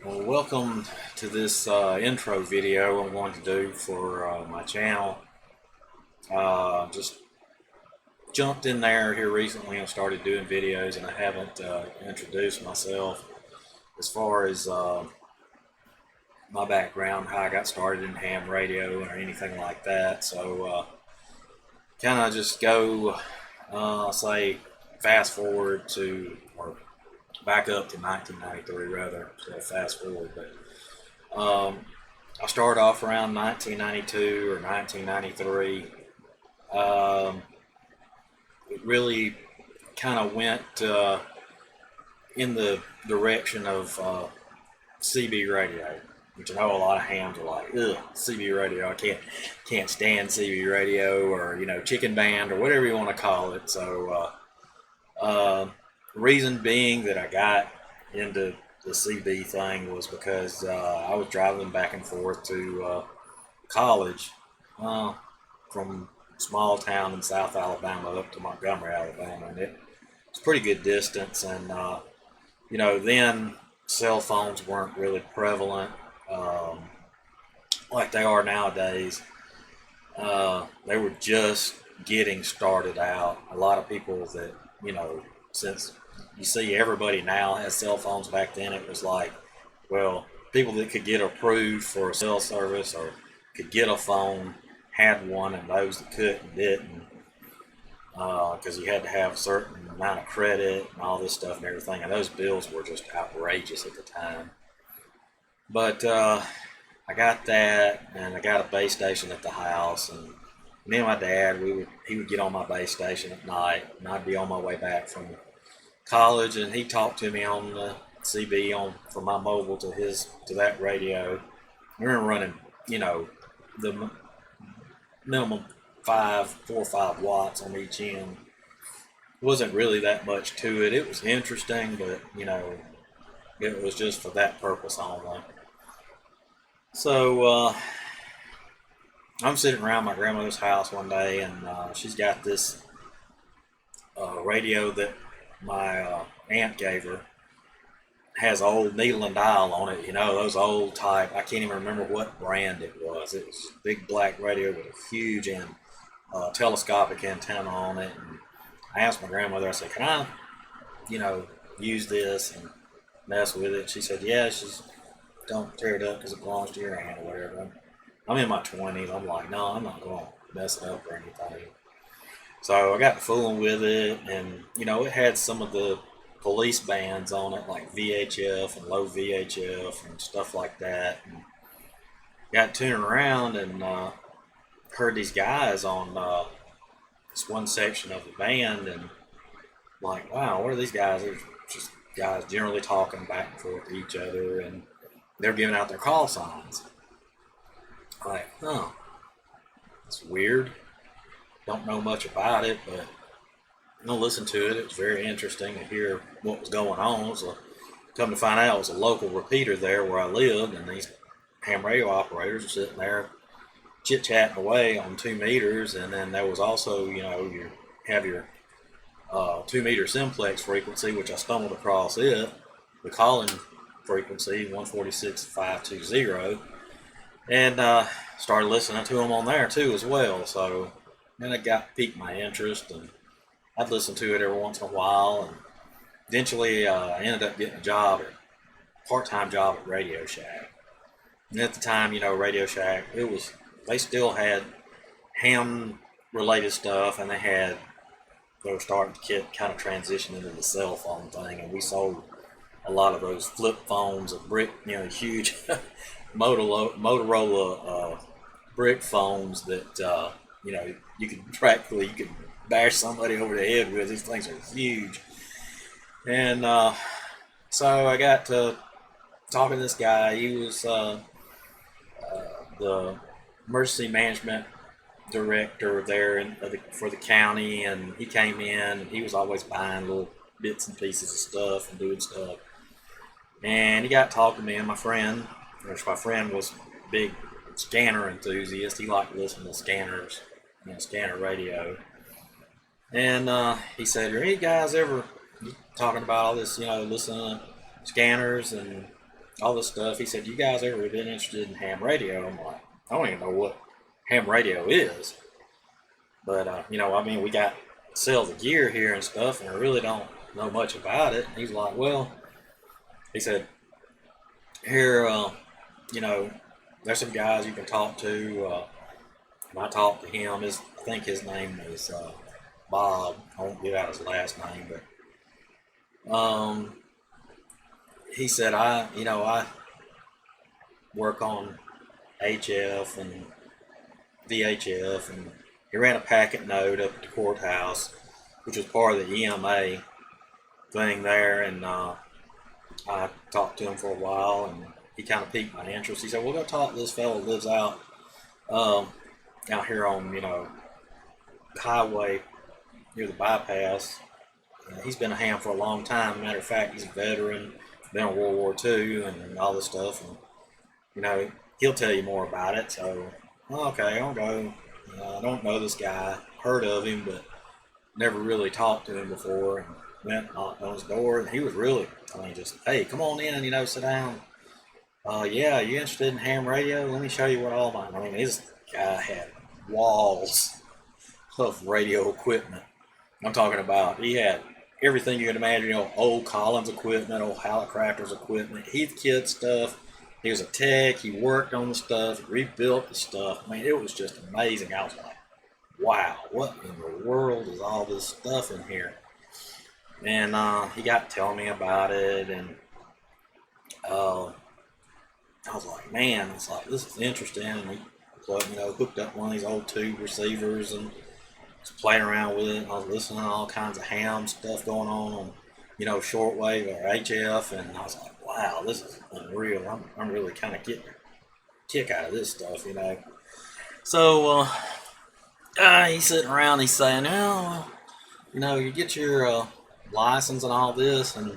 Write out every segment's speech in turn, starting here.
Well, welcome to this intro video I'm going to do for my channel. Just jumped in there here recently and started doing videos, and I haven't introduced myself as far as my background, how I got started in ham radio or anything like that. So kind of just go, say, fast forward to, or back up to 1993 rather, so fast forward. But I started off around 1992 or 1993. Um, it really kind of went in the direction of CB radio, which I know a lot of hams are like, ugh, CB radio. I can't stand CB radio, or chicken band, or whatever you want to call it. So reason being that I got into the CB thing was because I was driving back and forth to college uh, from small town in South Alabama up to Montgomery, Alabama, and it's a pretty good distance. And then cell phones weren't really prevalent um, like they are nowadays. They were just getting started out. A lot of people that since you see everybody now has cell phones, back then it was like, well, people that could get approved for a cell service or could get a phone had one, and those that couldn't didn't, because you had to have a certain amount of credit and all this stuff and everything, and those bills were just outrageous at the time. But I got that, and I got a base station at the house, and me and my dad, he would get on my base station at night, and I'd be on my way back from college, and he talked to me on the CB on from my mobile to that radio. We were running, the minimum 4 or 5 watts on each end. It wasn't really that much to it. It was interesting, but it was just for that purpose only. So I'm sitting around my grandmother's house one day, and she's got this radio that my aunt gave her. Has old needle and dial on it, those old type. I can't even remember what brand it was. It was a big black radio with a huge telescopic antenna on it. And I asked my grandmother, I said, can I, use this and mess with it? She said, yeah, she's don't tear it up because it belongs to your aunt or whatever. I'm in my 20s. I'm like, no, I'm not going to mess it up or anything. So I got to fooling with it, and it had some of the police bands on it, like VHF and low VHF and stuff like that. And got tuning around, and heard these guys on this one section of the band, and like, wow, what are these guys? They're just guys generally talking back and forth to each other, and they're giving out their call signs. Like, huh, it's weird. Don't know much about it, but I listened to it. It was very interesting to hear what was going on. So, come to find out, it was a local repeater there where I lived, and these ham radio operators were sitting there chit chatting away on 2 meters. And then there was also, you have your 2 meter simplex frequency, which I stumbled across it, the calling frequency 146.520, and started listening to them on there too as well. So then it piqued my interest, and I'd listen to it every once in a while, and eventually I ended up getting a part-time job at Radio Shack. And at the time, Radio Shack, they still had ham-related stuff, and they were starting to get kind of transition into the cell phone thing, and we sold a lot of those flip phones, of brick, huge Motorola brick phones that you could bash somebody over the head with. These things are huge. And so I got to talking to this guy. He was the emergency management director there for the county, and he came in, and he was always buying little bits and pieces of stuff and doing stuff. And he got talking to me and my friend, which my friend was a big scanner enthusiast. He liked to listen to scanners, scanner radio. And he said, "Are you guys ever talking about all this, listening to scanners and all this stuff. He said, "You guys ever been interested in ham radio?" I'm like, "I don't even know what ham radio is." But I mean, we got sell the gear here and stuff, and I really don't know much about it. And he's like, "Well," he said, "Here, you know, there's some guys you can talk to." And I talked to him. I think his name is Bob. I won't give out his last name, but he said, I work on HF and VHF, and he ran a packet note up at the courthouse, which was part of the EMA thing there, and I talked to him for a while, and he kind of piqued my interest. He said, "We'll go talk to this fellow who lives um, out here on, highway near the bypass. He's been a ham for a long time. Matter of fact, he's a veteran, been in World War II and all this stuff, and he'll tell you more about it." So, okay, I'll go. I don't know this guy, heard of him, but never really talked to him before. And went, knocked on his door, and he was really, just, "Hey, come on in, sit down. Yeah, you interested in ham radio? Let me show you what all mine." I mean, this guy had walls of radio equipment. I'm talking about, he had everything you can imagine, old Collins equipment, old Hallicrafters equipment, Heathkit stuff. He was a tech, he worked on the stuff, rebuilt the stuff. I mean, it was just amazing. I was like, wow, what in the world is all this stuff in here? And he got telling me about it, and I was like, man, it's like, this is interesting. And we hooked up one of these old tube receivers and was playing around with it. And I was listening to all kinds of ham stuff going on, shortwave or HF. And I was like, wow, this is unreal. I'm really kind of getting a kick out of this stuff. So he's sitting around, he's saying, you get your license and all this, and,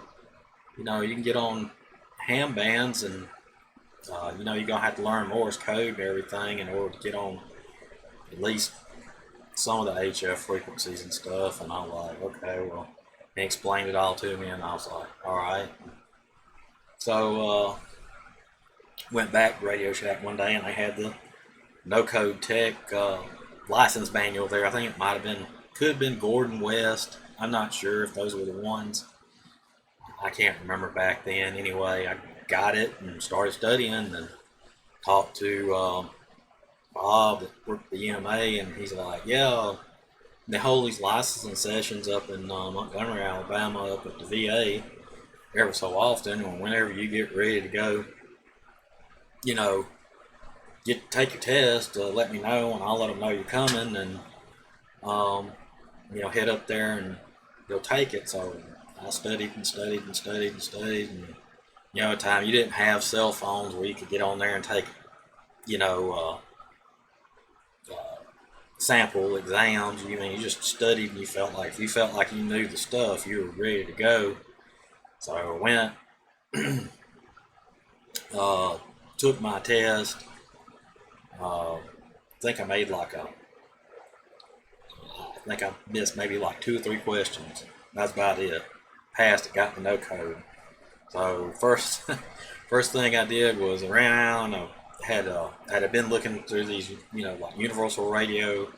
you can get on ham bands, and you're gonna have to learn Morse code and everything in order to get on at least some of the HF frequencies and stuff. And I was like, okay, well, he explained it all to me, and I was like, all right. So went back to Radio Shack one day, and they had the No Code Tech license manual there. I think it could have been Gordon West. I'm not sure if those were the ones. I can't remember back then. Anyway, I got it and started studying, and talked to Bob that worked at the EMA, and he's like, yeah, they hold these licensing sessions up in Montgomery, Alabama, up at the VA every so often, and whenever you get ready to go, take your test, let me know, and I'll let them know you're coming, and head up there and go take it. So I studied and studied and studied and studied, and at the time you didn't have cell phones where you could get on there and take sample exams. You just studied, and if you felt like you knew the stuff, you were ready to go. So I went, took my test. I think I missed maybe like 2 or 3 questions. That's about it. Passed it, got the no code. So first thing I did was I ran out, and had been looking through these, like Universal Radio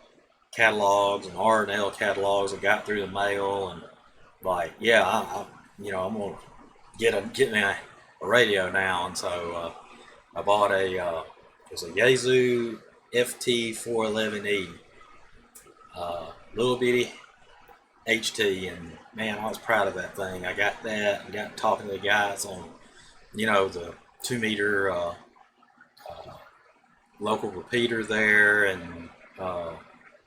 catalogs and R&L catalogs that got through the mail, and like, yeah, I'm gonna get me a radio now. And so I bought it was a Yaesu FT411E, little bitty HT, and man, I was proud of that thing. I got that, and got talking to the guys on, the 2-meter local repeater there, and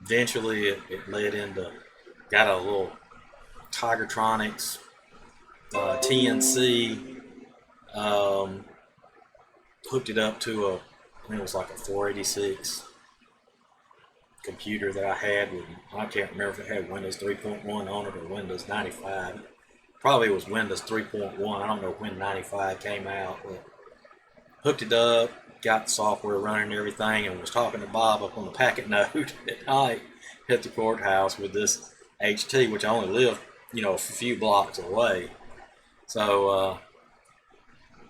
eventually it led into, got a little Tigertronics TNC, hooked it up to I think it was like a 486 computer that I had with, I can't remember if it had Windows 3.1 on it or Windows 95. Probably was Windows 3.1. I don't know when 95 came out, but hooked it up, got the software running and everything, and was talking to Bob up on the packet note at night at the courthouse with this HT, which I only lived, a few blocks away. So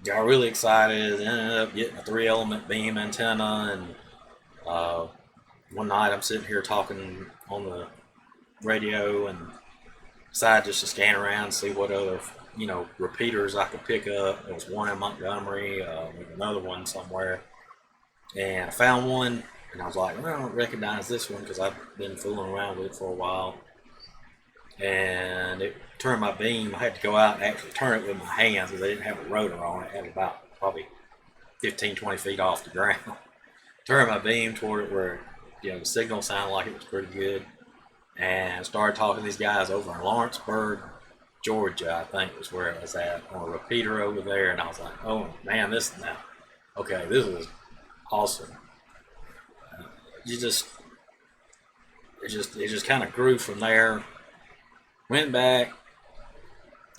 got really excited. Ended up getting a 3-element beam antenna, and one night I'm sitting here talking on the radio and decided just to scan around, see what other repeaters I could pick up. There was one in Montgomery, another one somewhere, and I found one, and I was like, well, I don't recognize this one because I've been fooling around with it for a while. And it turned my beam. I had to go out and actually turn it with my hands because they didn't have a rotor on it. It had about probably 15, 20 feet off the ground. Turned my beam toward it where the signal sounded like it was pretty good, and started talking to these guys over in Lawrenceburg, Georgia, I think was where it was at, on a repeater over there. And I was like, oh man, this is awesome. It just kind of grew from there. Went back.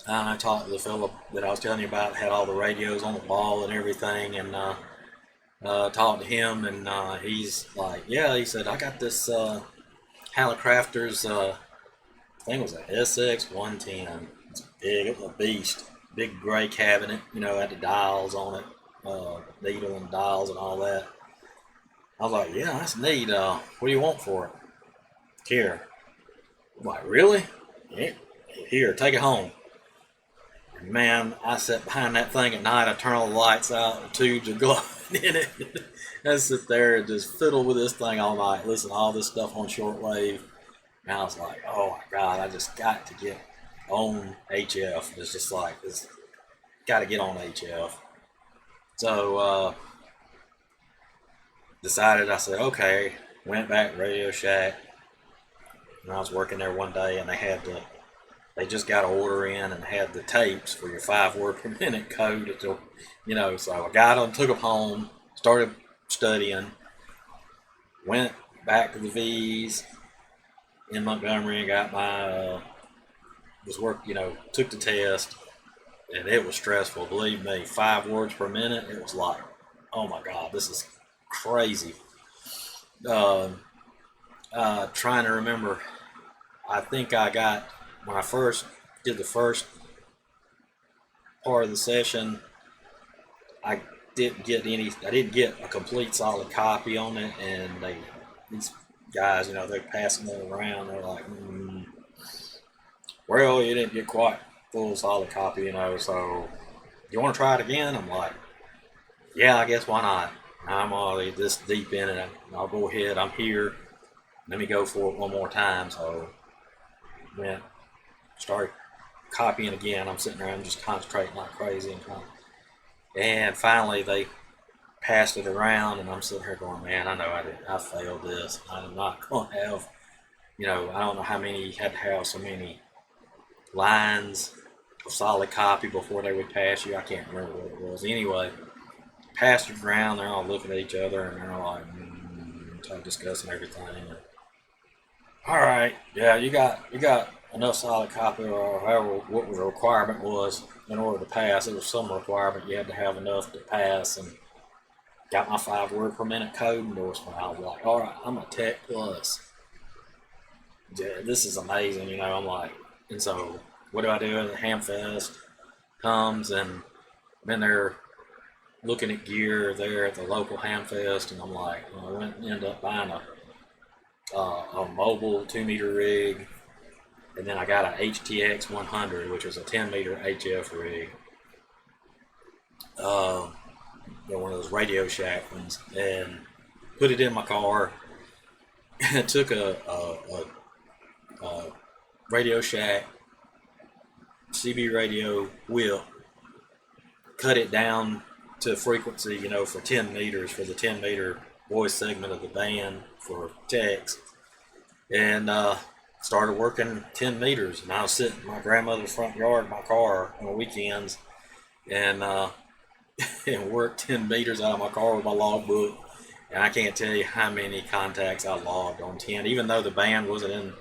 I talked to the fellow that I was telling you about, had all the radios on the wall and everything, and talked to him, and he's like, yeah, he said, I got this Hallicrafters, I think it was a SX110. It's big, it was a beast. Big gray cabinet, had the dials on it, needle and dials and all that. I was like, yeah, that's neat. What do you want for it? Here. I'm like, really? Yeah. Here, take it home. And man, I sat behind that thing at night. I turn all the lights out, the tubes are glowing in it. I sit there and just fiddle with this thing all night, listen to all this stuff on shortwave. And I was like, oh my God, I just got to get on HF. It's just like, got to get on HF. So, decided, I said, okay, went back to Radio Shack. And I was working there one day, and they just got an order in and had the tapes for your 5 word per minute code. So I got them, took them home, started studying, went back to the V's in Montgomery and got my, took the test, and it was stressful. Believe me, 5 words per minute, it was like, oh my God, this is crazy. Trying to remember, I think when I first did the first part of the session, I didn't get a complete solid copy on it, and these guys, they're passing it around, they're like, well, you didn't get quite full solid copy, so you want to try it again? I'm like, yeah, I guess, why not? I'm already this deep in it, I'll go ahead, I'm here, let me go for it one more time. So went, started copying again. I'm sitting there, I'm just concentrating like crazy, and finally they passed it around, and I'm sitting here going, man, I know I failed this. I'm not going to have, I don't know how many, had to have so many lines of solid copy before they would pass you. I can't remember what it was. Anyway, passed it around, they're all looking at each other, and they're like, discussing everything. And, all right, yeah, you got enough solid copy, or however what the requirement was in order to pass. It was some requirement you had to have enough to pass, and got my 5 word per minute code endorsement. I was like, all right, I'm a Tech Plus. Yeah, this is amazing, I'm like, and so what do I do at the Hamfest? Comes, and then they're looking at gear there at the local Hamfest, and I'm like, I went and ended up buying a mobile 2-meter rig, and then I got a HTX 100, which was a 10-meter HF rig. One of those Radio Shack ones, and put it in my car. And took a Radio Shack CB radio whip, cut it down to frequency, for 10 meters for the 10-meter voice segment of the band for text, and started working 10 meters. And I was sitting in my grandmother's front yard in my car on the weekends, and and worked 10 meters out of my car with my logbook. And I can't tell you how many contacts I logged on 10. Even though the band wasn't in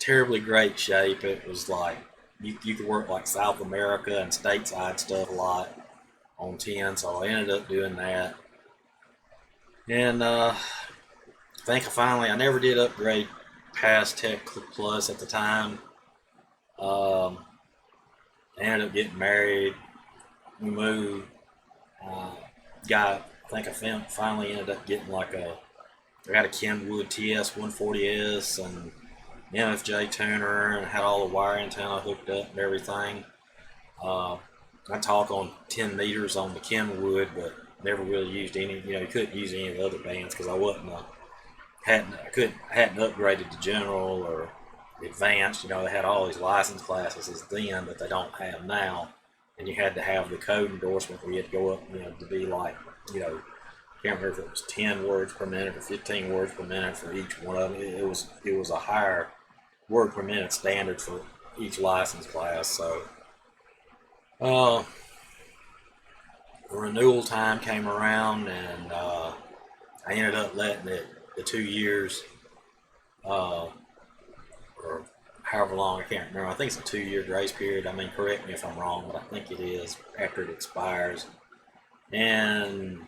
terribly great shape, it was like you could work like South America and stateside stuff a lot on 10. So I ended up doing that. And I think I never did upgrade past Tech Plus at the time. I ended up getting married we moved. Got, I think finally ended up getting I got a Kenwood TS140S and NFJ tuner and had all the wire antenna hooked up and everything. Uh, I talk on 10 meters on the Kenwood, but never really used any. You couldn't use any of the other bands because I wasn't hadn't upgraded to general or advanced. They had all these license classes then that they don't have now, and you had to have the code endorsement where you had to go up, to be like, I can't remember if it was 10 words per minute or 15 words per minute for each one of them. It was a higher word per minute standard for each license class. So, the renewal time came around, and I ended up letting it the 2 years, or however long, I can't remember. I think it's a 2-year grace period. I mean, correct me if I'm wrong, but I think it is after it expires. And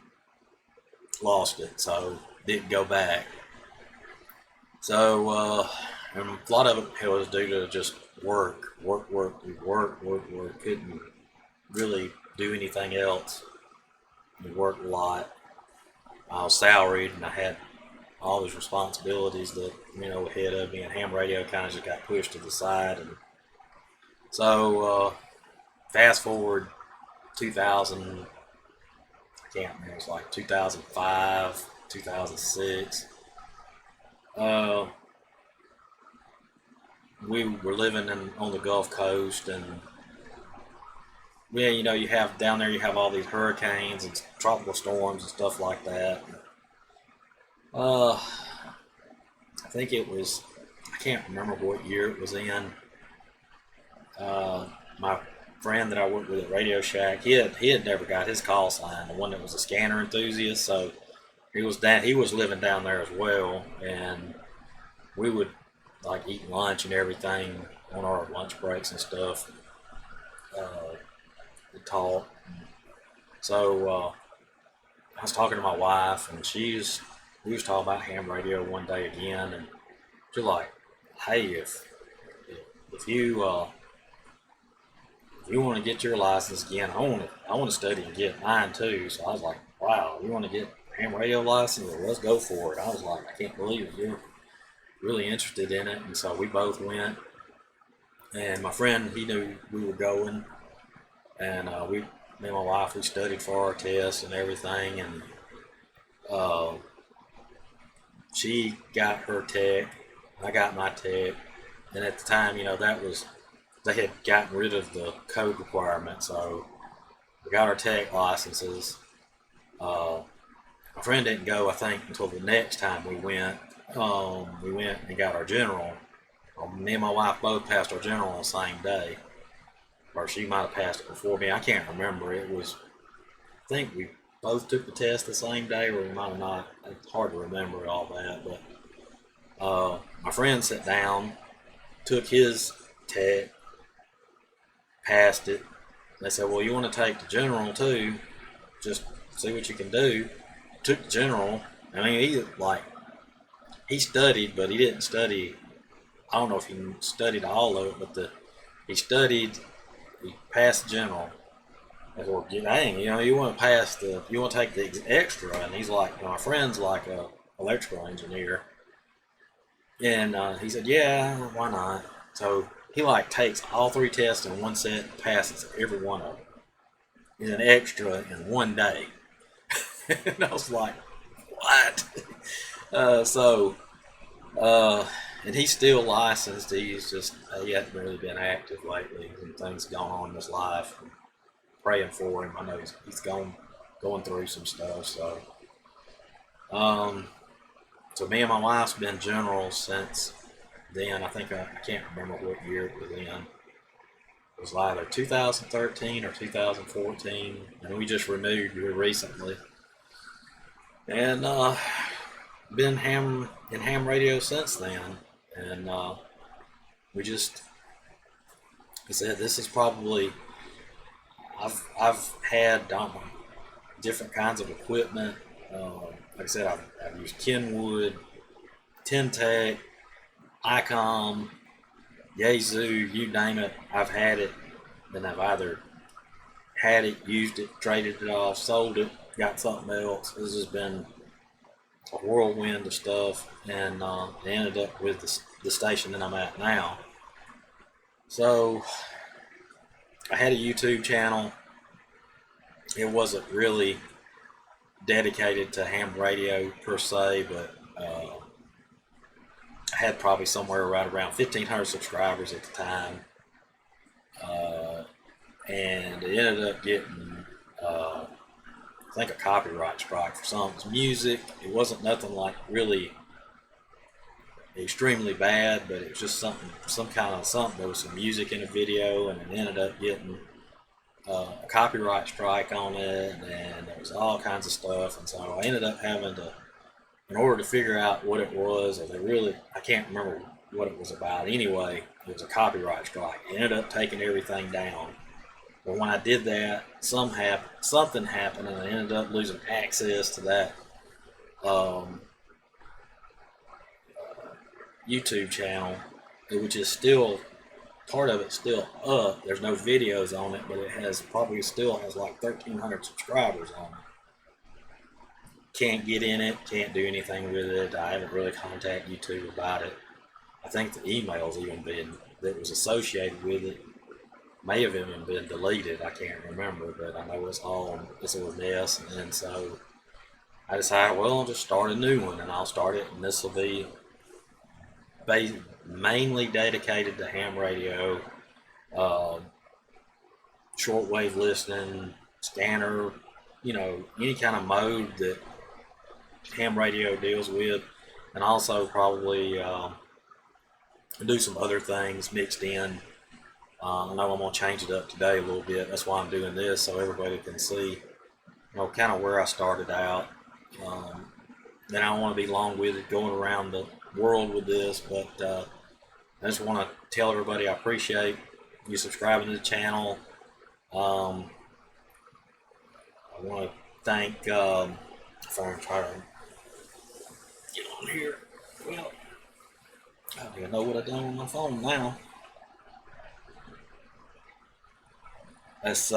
lost it, so didn't go back. So, and a lot of it was due to just work. Couldn't really do anything else. We worked a lot. I was salaried, and I had all these responsibilities that ahead of me, and ham radio kind of just got pushed to the side. And so, fast forward 2000, I can't remember, it was like 2005, 2006. We were living on the Gulf Coast, and you have down there, you have all these hurricanes and tropical storms and stuff like that. I think it was, I can't remember what year it was in. My friend that I worked with at Radio Shack, he had never got his call sign, the one that was a scanner enthusiast. So he was living down there as well, and we would like eat lunch and everything on our lunch breaks and stuff. Talk. So I was talking to my wife, and we was talking about ham radio one day again, and she's like, "Hey, if you want to get your license again, I want to study and get mine too." So I was like, "Wow, you want to get ham radio license? Well, let's go for it." I was like, "I can't believe it. You're really interested in it." And so we both went, and my friend, he knew we were going, and me and my wife, we studied for our tests and everything, and she got her tech, I got my tech, and at the time, they had gotten rid of the code requirement, so we got our tech licenses. My friend didn't go, I think, until the next time we went. We went and got our general. Me and my wife both passed our general on the same day, or she might have passed it before me. I can't remember. I think we both took the test the same day, or we might have not. It's hard to remember all that. But my friend sat down, took his tech, passed it. They said, "Well, you want to take the general too? Just see what you can do." Took the general. I mean, he studied, but he didn't study. I don't know if he studied all of it, but he studied. He passed the general. I said, "Well, dang, you want to take the extra?" And he's like, my friend's like a electrical engineer, and he said, "Yeah, why not?" So he takes all 3 tests in one set, and passes every one of them in an extra in one day. And I was like, "What?" And he's still licensed. He hasn't really been active lately, and things going on in his life. I'm praying for him. I know he's going through some stuff. So, so me and my wife's been general since then. I think I can't remember what year it was in. It was either 2013 or 2014, and we just renewed here recently. And been in ham radio since then. And we just, I said, this is probably, I've had different kinds of equipment. Like I said, I've used Kenwood, Tentec, ICOM, Yazoo, you name it. I've had it, and I've either had it, used it, traded it off, sold it, got something else. This has been a whirlwind of stuff, and it ended up with the station that I'm at now. So I had a YouTube channel. It wasn't really dedicated to ham radio per se, but I had probably somewhere right around 1,500 subscribers at the time, and it ended up getting I think a copyright strike for some music. It wasn't nothing like really extremely bad, but it was just some kind of something. There was some music in the video, and it ended up getting a copyright strike on it, and there was all kinds of stuff. And so I ended up having to, in order to figure out what it was, or I can't remember what it was about. Anyway, it was a copyright strike. It ended up taking everything down. But when I did that, something happened, and I ended up losing access to that YouTube channel, which is still, part of it's still up. There's no videos on it, but it probably still has like 1,300 subscribers on it. Can't get in it, can't do anything with it. I haven't really contacted YouTube about it. I think the emails that was associated with it may have even been deleted. I can't remember, but I know it's a mess. And so I decided, well, I'll just start a new one, and I'll start it, and this will be mainly dedicated to ham radio, shortwave listening, scanner, any kind of mode that ham radio deals with, and also probably do some other things mixed in. I know I'm going to change it up today a little bit. That's why I'm doing this, so everybody can see, kind of where I started out. Then I don't want to be long-winded going around the world with this, but I just want to tell everybody I appreciate you subscribing to the channel. I want to thank, if I'm trying to get on here, well, I don't even know what I've done on my phone now. That's,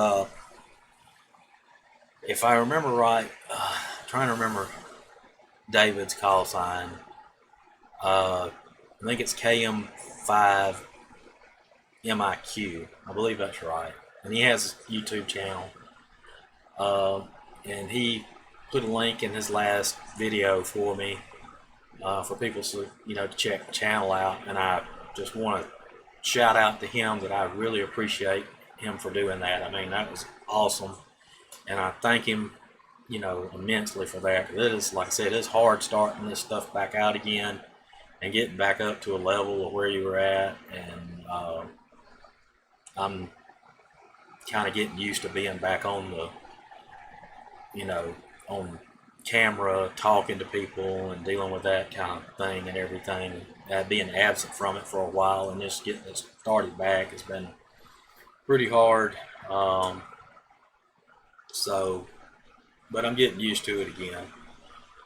if I remember right, trying to remember David's call sign. I think it's KM5MIQ. I believe that's right. And he has a YouTube channel. And he put a link in his last video for me, for people to check the channel out. And I just want to shout out to him that I really appreciate him for doing that. I mean, that was awesome, and I thank him immensely for that. It is, like I said, it's hard starting this stuff back out again and getting back up to a level of where you were at, and I'm kind of getting used to being back on on camera, talking to people and dealing with that kind of thing and everything. Being absent from it for a while and just getting it started back has been pretty hard. But I'm getting used to it again.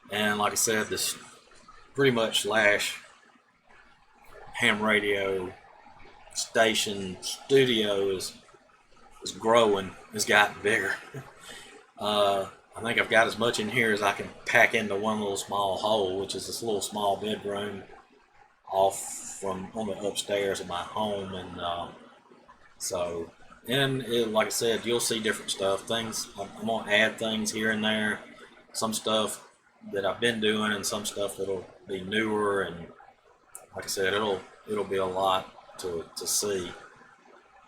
And like I said, this pretty much slash ham radio station studio is growing, has gotten bigger. I think I've got as much in here as I can pack into one little small hole, which is this little small bedroom off from on the upstairs of my home. And like I said, you'll see different stuff. Things I'm gonna add things here and there. Some stuff that I've been doing, and some stuff that'll be newer. And like I said, it'll be a lot to see.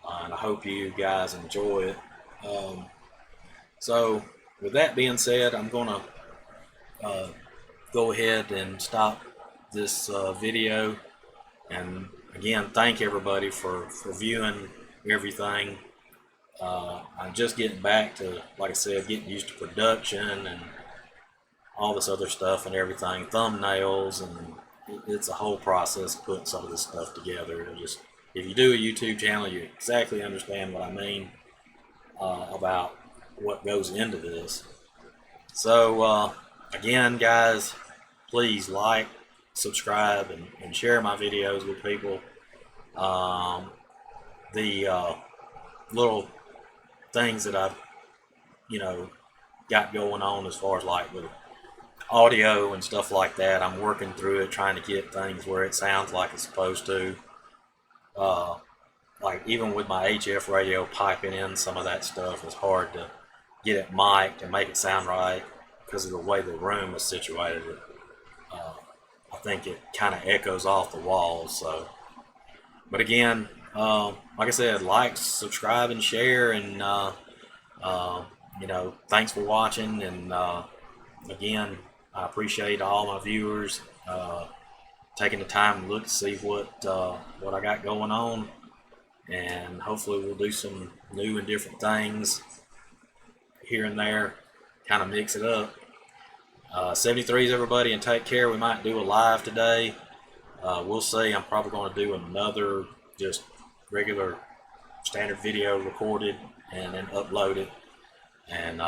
And I hope you guys enjoy it. So with that being said, I'm gonna go ahead and stop this video. And again, thank everybody for viewing everything. I'm just getting back to, like I said, getting used to production and all this other stuff and everything, thumbnails, and it's a whole process putting some of this stuff together. If you do a YouTube channel, you exactly understand what I mean about what goes into this. So again, guys, please like, subscribe, and share my videos with people. The little things that I've, you know, got going on as far as like with audio and stuff like that. I'm working through it, trying to get things where it sounds like it's supposed to. Uh, like even with my HF radio, piping in some of that stuff is hard to get it mic'd and make it sound right because of the way the room is situated. Uh, I think it kind of echoes off the walls. So, but again, like I said, like, subscribe, and share, and you know, thanks for watching. And again, I appreciate all my viewers taking the time to look to see what I got going on, and hopefully we'll do some new and different things here and there, kind of mix it up. 73s, everybody, and take care. We might do a live today. We'll see. I'm probably going to do another just regular standard video recorded and then upload it, and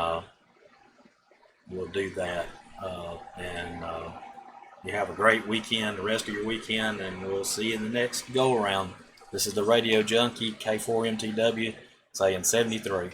we'll do that. And you have a great weekend, the rest of your weekend, and we'll see you in the next go around. This is the Radio Junkie, K4MTW, saying 73.